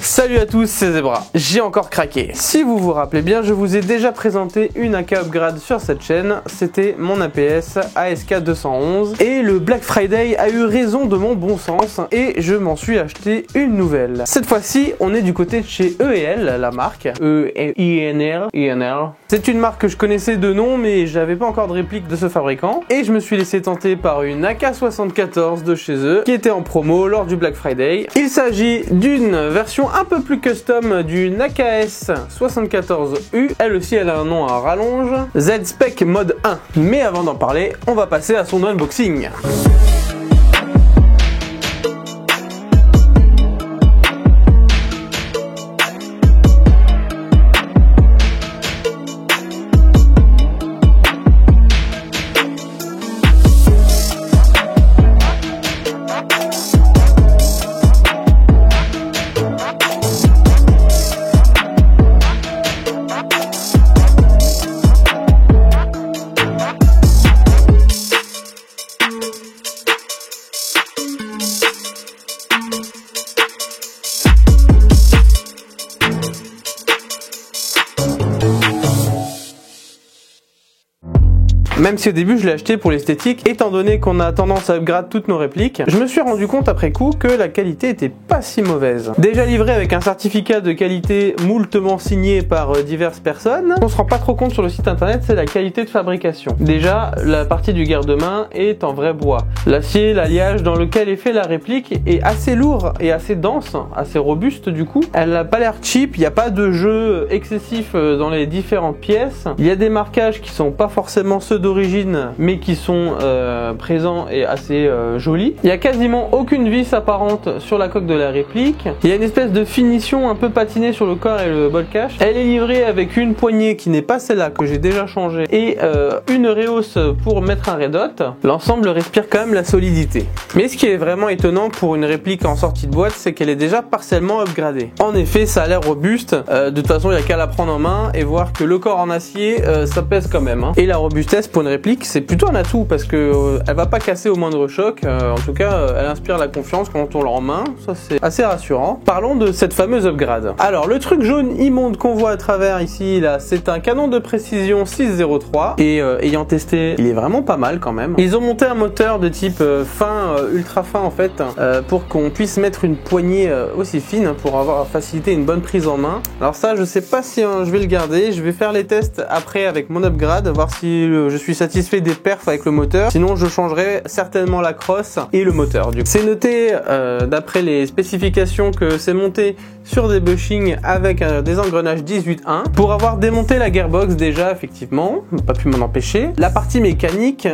Salut à tous, c'est Zebra. J'ai encore craqué. Si vous vous rappelez bien, je vous ai déjà présenté une AK upgrade sur cette chaîne. C'était mon APS ASK 211. Et le Black Friday a eu raison de mon bon sens et je m'en suis acheté une nouvelle. Cette fois-ci, on est du côté de chez EL, la marque. ENL. C'est une marque que je connaissais de nom, mais j'avais pas encore de réplique de ce fabricant. Et je me suis laissé tenter par une AK-74 de chez eux, qui était en promo lors du Black Friday. Il s'agit d'une version un peu plus custom d'une AKS 74U. Elle aussi, elle a un nom à rallonge, Z-Spec Mode 1. Mais avant d'en parler, on va passer à son unboxing. Même si au début je l'ai acheté pour l'esthétique, étant donné qu'on a tendance à upgrade toutes nos répliques, je me suis rendu compte après coup que la qualité était pas si mauvaise. Déjà livré avec un certificat de qualité moultement signé par diverses personnes, on se rend pas trop compte sur le site internet, c'est la qualité de fabrication. Déjà, la partie du garde-main est en vrai bois. L'acier, l'alliage dans lequel est fait la réplique est assez lourd et assez dense, assez robuste du coup. Elle n'a pas l'air cheap, il n'y a pas de jeu excessif dans les différentes pièces. Il y a des marquages qui sont pas forcément ceux d'origine mais qui sont présents et assez jolis. Il n'y a quasiment aucune vis apparente sur la coque de la réplique. Il y a une espèce de finition un peu patinée sur le corps et le bol cache. Elle est livrée avec une poignée qui n'est pas celle-là que j'ai déjà changée et une réhausse pour mettre un red dot. L'ensemble respire quand même la solidité. Mais ce qui est vraiment étonnant pour une réplique en sortie de boîte, c'est qu'elle est déjà partiellement upgradée. En effet, ça a l'air robuste. De toute façon, il n'y a qu'à la prendre en main et voir que le corps en acier, ça pèse quand même. Et la robustesse pour une réplique, c'est plutôt un atout parce que elle va pas casser au moindre choc. En tout cas, elle inspire la confiance quand on l'a en main. Ça, c'est assez rassurant. Parlons de cette fameuse upgrade. Alors, le truc jaune immonde qu'on voit à travers ici, là, c'est un canon de précision 603 et ayant testé, il est vraiment pas mal quand même. Ils ont monté un moteur de type fin, ultra fin en fait, pour qu'on puisse mettre une poignée aussi fine pour avoir facilité une bonne prise en main. Alors ça, je sais pas si je vais le garder. Je vais faire les tests après avec mon upgrade, voir si je suis satisfait des perfs avec le moteur. Sinon, je changerai certainement la crosse et le moteur. C'est noté d'après les spécifications que c'est monté sur des bushings avec des engrenages 18-1. Pour avoir démonté la gearbox déjà, effectivement, pas pu m'en empêcher. La partie mécanique,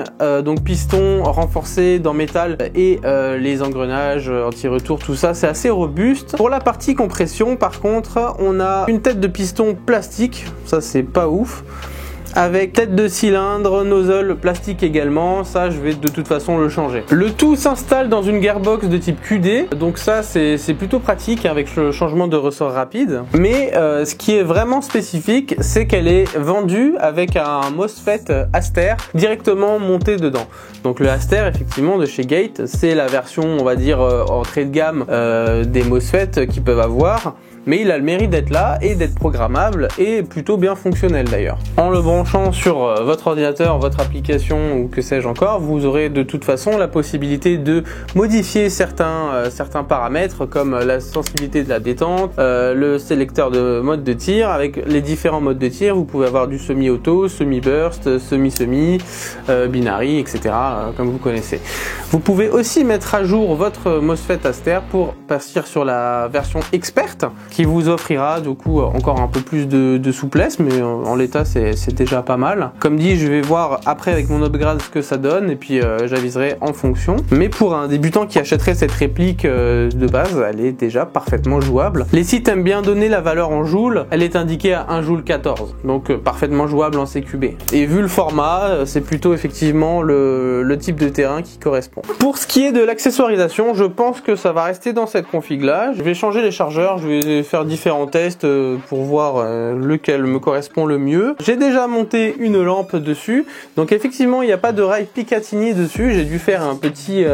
donc piston renforcé dans métal et les engrenages anti-retour, tout ça, c'est assez robuste. Pour la partie compression, par contre, on a une tête de piston plastique. Ça, c'est pas ouf. Avec tête de cylindre, nozzle plastique également, ça je vais de toute façon le changer. Le tout s'installe dans une gearbox de type QD, donc ça c'est plutôt pratique avec le changement de ressort rapide. Mais ce qui est vraiment spécifique, c'est qu'elle est vendue avec un MOSFET Aster directement monté dedans. Donc le Aster effectivement de chez Gate, c'est la version on va dire entrée de gamme des MOSFET qu'ils peuvent avoir. Mais il a le mérite d'être là et d'être programmable et plutôt bien fonctionnel d'ailleurs. En le branchant sur votre ordinateur, votre application ou que sais-je encore, vous aurez de toute façon la possibilité de modifier certains paramètres comme la sensibilité de la détente, le sélecteur de mode de tir. Avec les différents modes de tir, vous pouvez avoir du semi-auto, semi-burst, semi-semi, binary, etc. Comme vous connaissez. Vous pouvez aussi mettre à jour votre MOSFET Aster pour partir sur la version experte qui vous offrira du coup encore un peu plus de souplesse, mais en l'état c'est déjà pas mal. Comme dit, je vais voir après avec mon upgrade ce que ça donne et puis j'aviserai en fonction. Mais pour un débutant qui achèterait cette réplique de base, elle est déjà parfaitement jouable. Les sites aiment bien donner la valeur en joules, elle est indiquée à 1 joule 14, donc parfaitement jouable en CQB. Et vu le format, c'est plutôt effectivement le type de terrain qui correspond. Pour ce qui est de l'accessoirisation, je pense que ça va rester dans cette config là. Je vais changer les chargeurs, je vais vais faire différents tests pour voir lequel me correspond le mieux. J'ai déjà monté une lampe dessus, donc effectivement il n'y a pas de rail Picatinny dessus. J'ai dû faire un petit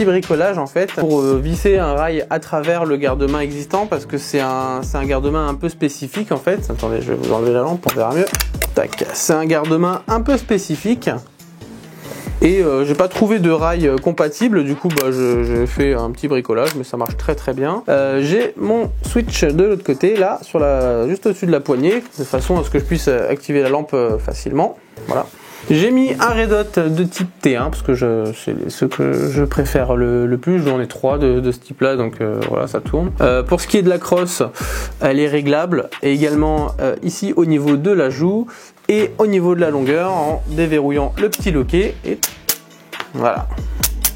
bricolage en fait pour visser un rail à travers le garde-main existant, parce que c'est un garde-main un peu spécifique en fait. Attendez, je vais vous enlever la lampe, on verra mieux. Tac, c'est un garde-main un peu spécifique. Et j'ai pas trouvé de rail compatible, du coup j'ai fait un petit bricolage, mais ça marche très très bien. J'ai mon switch de l'autre côté, là, juste au-dessus de la poignée, de façon à ce que je puisse activer la lampe facilement. Voilà. J'ai mis un red hot de type T1 parce que c'est ce que je préfère le plus. J'en ai 3 de ce type là, donc voilà, ça tourne. Pour ce qui est de la crosse, elle est réglable, et également ici au niveau de la joue et au niveau de la longueur en déverrouillant le petit loquet, et voilà.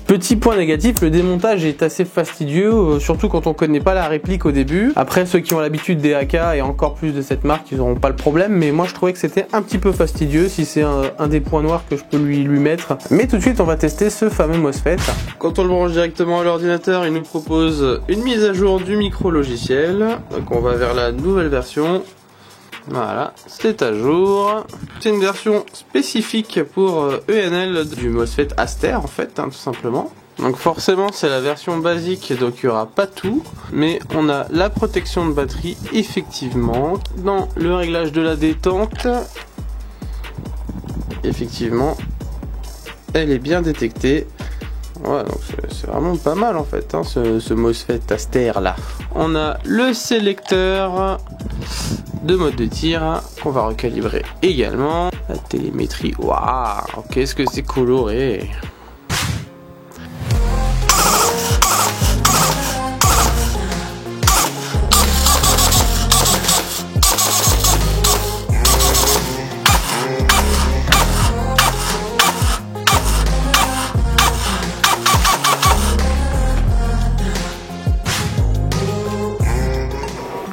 Petit point négatif, le démontage est assez fastidieux, surtout quand on connaît pas la réplique au début. Après, ceux qui ont l'habitude des AK et encore plus de cette marque, ils n'auront pas le problème, mais moi je trouvais que c'était un petit peu fastidieux, si c'est un des points noirs que je peux lui mettre. Mais tout de suite, on va tester ce fameux MOSFET. Quand on le branche directement à l'ordinateur, il nous propose une mise à jour du micro logiciel. Donc on va vers la nouvelle version. Voilà, c'est à jour. C'est une version spécifique pour ENL du MOSFET Aster en fait, tout simplement. Donc forcément c'est la version basique, donc il n'y aura pas tout, mais on a la protection de batterie effectivement. Dans le réglage de la détente, effectivement, elle est bien détectée. Voilà, donc c'est vraiment pas mal en fait, hein, ce MOSFET Aster là. On a le sélecteur de mode de tir qu'on va recalibrer également. La télémétrie, waouh, qu'est-ce que c'est coloré!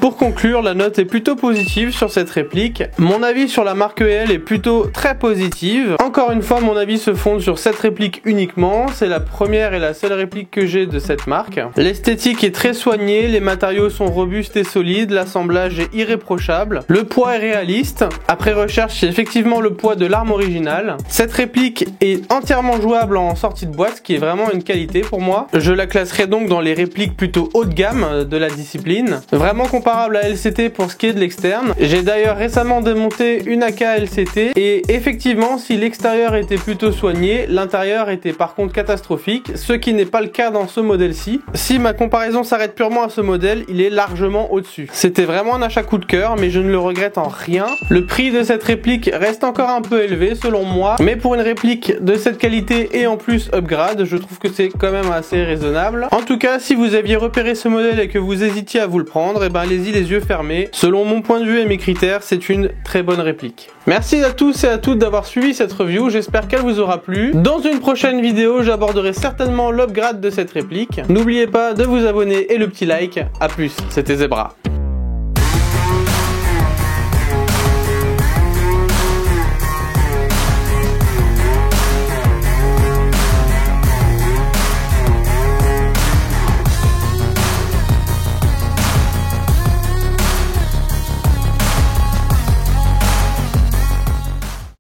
Pour conclure, la note est plutôt positive sur cette réplique. Mon avis sur la marque EL est plutôt très positive. Encore une fois, mon avis se fonde sur cette réplique uniquement. C'est la première et la seule réplique que j'ai de cette marque. L'esthétique est très soignée, les matériaux sont robustes et solides, l'assemblage est irréprochable, le poids est réaliste. Après recherche, c'est effectivement le poids de l'arme originale. Cette réplique est entièrement jouable en sortie de boîte, ce qui est vraiment une qualité pour moi. Je la classerai donc dans les répliques plutôt haut de gamme de la discipline. Vraiment comparable à LCT pour ce qui est de l'externe. J'ai d'ailleurs récemment démonté une AK LCT et effectivement, si l'extérieur était plutôt soigné, l'intérieur était par contre catastrophique, ce qui n'est pas le cas dans ce modèle-ci. Si ma comparaison s'arrête purement à ce modèle, il est largement au-dessus. C'était vraiment un achat coup de cœur, mais je ne le regrette en rien. Le prix de cette réplique reste encore un peu élevé selon moi, mais pour une réplique de cette qualité et en plus upgrade, je trouve que c'est quand même assez raisonnable. En tout cas, si vous aviez repéré ce modèle et que vous hésitiez à vous le prendre, et ben allez-y les yeux fermés. Selon mon point de vue et mes critères, c'est une très bonne réplique. Merci à tous et à toutes d'avoir suivi cette review, j'espère qu'elle vous aura plu. Dans une prochaine vidéo, j'aborderai certainement l'upgrade de cette réplique. N'oubliez pas de vous abonner et le petit like. A plus, c'était Zebra.